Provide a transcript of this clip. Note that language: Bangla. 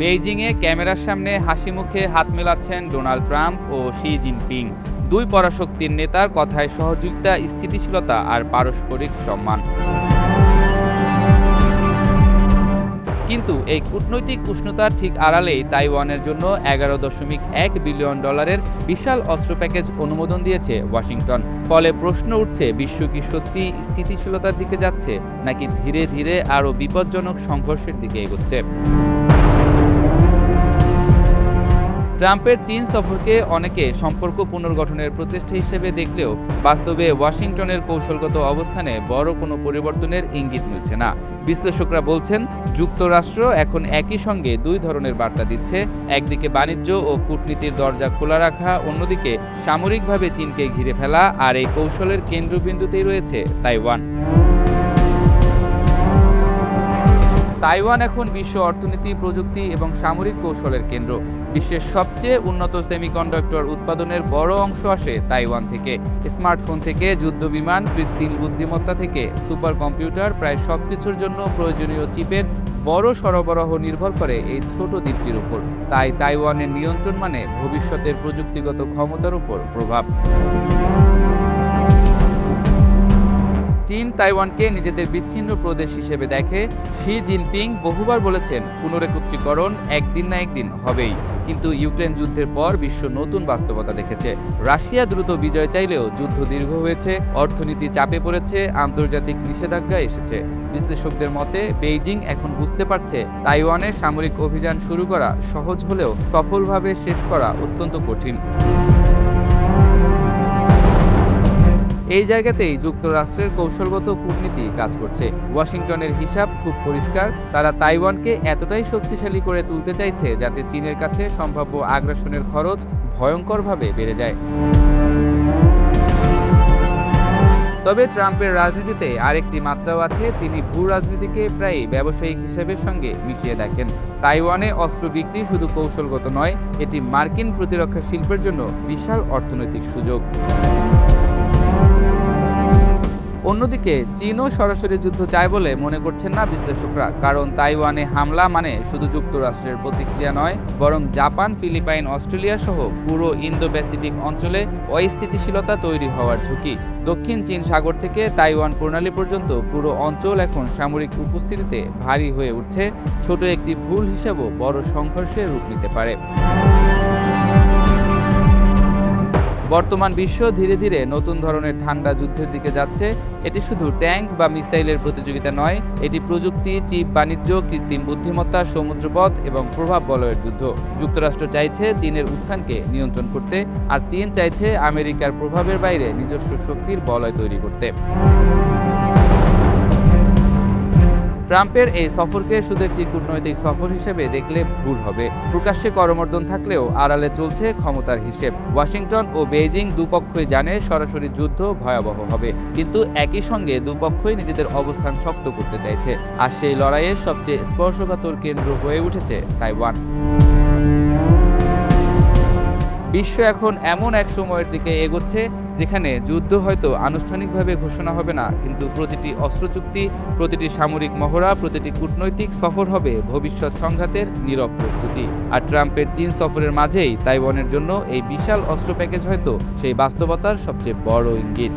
বেইজিংয়ে ক্যামেরার সামনে হাসি মুখে হাত মেলাচ্ছেন ডোনাল্ড ট্রাম্প ও শি জিনপিং। দুই পরাশক্তির নেতার কথায় সহযোগিতা, স্থিতিশীলতা আর পারস্পরিক সম্মান। কিন্তু এই কূটনৈতিক উষ্ণতার ঠিক আড়ালেই তাইওয়ানের জন্য $11.1 বিলিয়ন বিশাল অস্ত্র প্যাকেজ অনুমোদন দিয়েছে ওয়াশিংটন। ফলে প্রশ্ন উঠছে, বিশ্ব কি সত্যি স্থিতিশীলতার দিকে যাচ্ছে, নাকি ধীরে ধীরে আরও বিপজ্জনক সংঘর্ষের দিকে এগোচ্ছে? ট্রাম্পের চীন সফরকে অনেকে সম্পর্ক পুনর্গঠনের প্রচেষ্টা হিসেবে দেখলেও বাস্তবে ওয়াশিংটনের কৌশলগত অবস্থানে বড় কোনো পরিবর্তনের ইঙ্গিত মিলছে না। বিশ্লেষকরা বলছেন, যুক্তরাষ্ট্র এখন একই সঙ্গে দুই ধরনের বার্তা দিচ্ছে। একদিকে বাণিজ্য ও কূটনীতির দরজা খোলা রাখা, অন্যদিকে সামরিকভাবে চীনকে ঘিরে ফেলা, আর এই কৌশলের কেন্দ্রবিন্দুতেই রয়েছে তাইওয়ান। তাইওয়ান এখন বিশ্ব অর্থনীতি, প্রযুক্তি এবং সামরিক কৌশলের কেন্দ্র। বিশ্বের সবচেয়ে উন্নত সেমিকন্ডাক্টর উৎপাদনের বড় অংশ আসে তাইওয়ান থেকে। স্মার্টফোন থেকে যুদ্ধবিমান, কৃত্রিম বুদ্ধিমত্তা থেকে সুপার কম্পিউটার, প্রায় সবকিছুর জন্য প্রয়োজনীয় চিপের বড় সরবরাহ নির্ভর করে এই ছোট দ্বীপটির উপর। তাই তাইওয়ানের নিয়ন্ত্রণ মানে ভবিষ্যতের প্রযুক্তিগত ক্ষমতার উপর প্রভাব। চীন তাইওয়ানকে নিজেদের বিচ্ছিন্ন প্রদেশ হিসেবে দেখে। শি জিনপিং বহুবার বলেছেন, পুনরেকত্রীকরণ একদিন না একদিন হবেই। কিন্তু ইউক্রেন যুদ্ধের পর বিশ্ব নতুন বাস্তবতা দেখেছে। রাশিয়া দ্রুত বিজয় চাইলেও যুদ্ধ দীর্ঘ হয়েছে, অর্থনীতি চাপে পড়েছে, আন্তর্জাতিক নিষেধাজ্ঞা এসেছে। বিশ্লেষকদের মতে, বেইজিং এখন বুঝতে পারছে তাইওয়ানের সামরিক অভিযান শুরু করা সহজ হলেও সফলভাবে শেষ করা অত্যন্ত কঠিন। এই জায়গাতেই যুক্তরাষ্ট্রের কৌশলগত কূটনীতি কাজ করছে। ওয়াশিংটনের হিসাব খুব পরিষ্কার, তারা তাইওয়ানকে এতটাই শক্তিশালী করে তুলতে চাইছে যাতে চীনের কাছে সম্ভাব্য আগ্রাসনের খরচ ভয়ঙ্করভাবে বেড়ে যায়। তবে ট্রাম্পের রাজনীতিতে আরেকটি মাত্রাও আছে। তিনি ভূ রাজনীতিকে প্রায় ব্যবসায়িক হিসেবের সঙ্গে মিশিয়ে দেখেন। তাইওয়ানে অস্ত্র বিক্রি শুধু কৌশলগত নয়, এটি মার্কিন প্রতিরক্ষা শিল্পের জন্য বিশাল অর্থনৈতিক সুযোগ। অন্যদিকে চীনও সরাসরি যুদ্ধ চায় বলে মনে করছেন না বিশ্লেষকরা। কারণ তাইওয়ানে হামলা মানে শুধু যুক্তরাষ্ট্রের প্রতিক্রিয়া নয়, বরং জাপান, ফিলিপাইন, অস্ট্রেলিয়া সহ পুরো ইন্দো প্যাসিফিক অঞ্চলে অস্থিতিশীলতা তৈরি হওয়ার ঝুঁকি। দক্ষিণ চীন সাগর থেকে তাইওয়ান প্রণালী পর্যন্ত পুরো অঞ্চল এখন সামরিক উপস্থিতিতে ভারী হয়ে উঠছে। ছোট একটি ভুল হিসাবও বড় সংঘর্ষের রূপ নিতে পারে। বর্তমান বিশ্ব ধীরে ধীরে নতুন ধরনের ঠান্ডা যুদ্ধের দিকে যাচ্ছে। এটি শুধু ট্যাঙ্ক বা মিসাইলের প্রতিযোগিতা নয়, এটি প্রযুক্তি, চিপ, বাণিজ্য, কৃত্রিম বুদ্ধিমত্তা, সমুদ্রপথ এবং প্রভাব বলয়ের যুদ্ধ। যুক্তরাষ্ট্র চাইছে চীনের উত্থানকে নিয়ন্ত্রণ করতে, আর চীন চাইছে আমেরিকার প্রভাবের বাইরে নিজস্ব শক্তির বলয় তৈরি করতে। ট্রাম্পের এই সফরকে শুধু একটি কূটনৈতিক সফর হিসেবে দেখলে ভুল হবে। প্রকাশ্যে করমর্দন থাকলেও আড়ালে চলছে ক্ষমতার হিসেব। ওয়াশিংটন ও বেইজিং দুপক্ষই জানে সরাসরি যুদ্ধ ভয়াবহ হবে, কিন্তু একই সঙ্গে দুপক্ষই নিজেদের অবস্থান শক্ত করতে চাইছে। আর সেই লড়াইয়ের সবচেয়ে স্পর্শকাতর কেন্দ্র হয়ে উঠেছে তাইওয়ান। বিশ্ব এখন এমন এক সময়ের দিকে এগোচ্ছে যেখানে যুদ্ধ হয়তো আনুষ্ঠানিকভাবে ঘোষণা হবে না, কিন্তু প্রতিটি অস্ত্র চুক্তি, প্রতিটি সামরিক মহড়া, প্রতিটি কূটনৈতিক সফর হবে ভবিষ্যৎ সংঘাতের নীরব প্রস্তুতি। আর ট্রাম্পের চীন সফরের মাঝেই তাইওয়ানের জন্য এই বিশাল অস্ত্র প্যাকেজ হয়তো সেই বাস্তবতার সবচেয়ে বড় ইঙ্গিত।